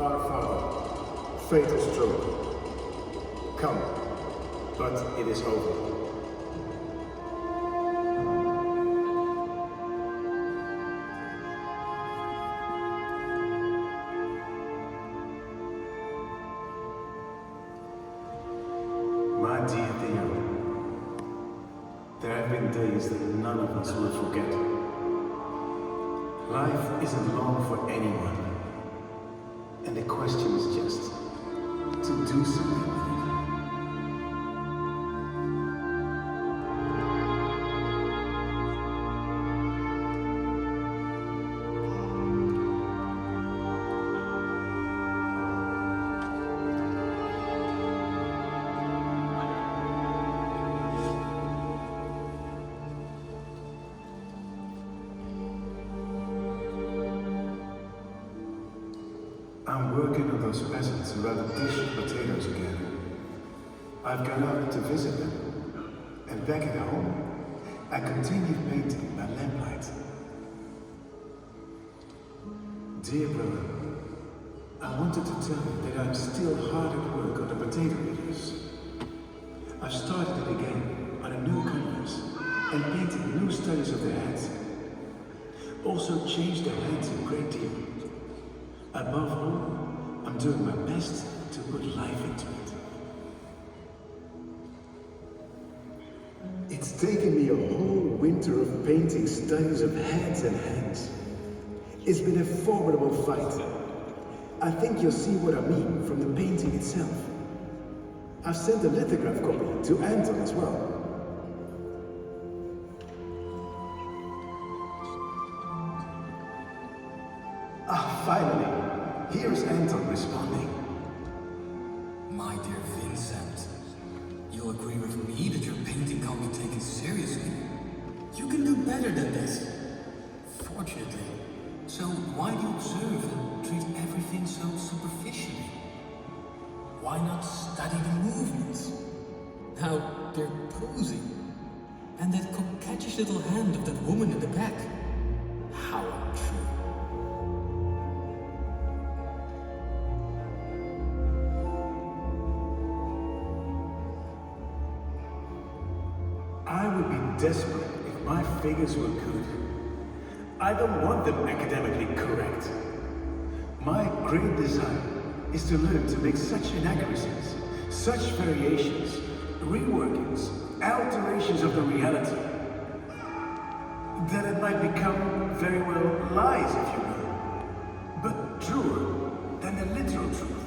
Father, fatal stroke. Come, but it is over. My dear Theo, there have been days that none of us will forget. Life isn't long for anyone, and the question is just to do something with it. I'm working on those peasants who rather dish potatoes again. I've gone out to visit them, and back at home, I continue painting by lamplight. Dear brother, I wanted to tell you that I'm still hard at work on the potato videos. I've started it again on a new canvas and painted new studies of their heads. Also changed their heads a great deal. Above all, I'm doing my best to put life into it. It's taken me a whole winter of painting studies of heads and hands. It's been a formidable fight. I think you'll see what I mean from the painting itself. I've sent a lithograph copy to Anton as well. Finally, here's Anton responding. My dear Vincent, you'll agree with me that your painting can't be taken seriously. You can do better than this. Fortunately. So why do you observe and treat everything so superficially? Why not study the movements? How they're posing. And that coquettish little hand of that woman in the back. How untrue. I would be desperate if my figures were good. I don't want them academically correct. My great desire is to learn to make such inaccuracies, such variations, reworkings, alterations of the reality, that it might become very well lies, if you will, but truer than the literal truth.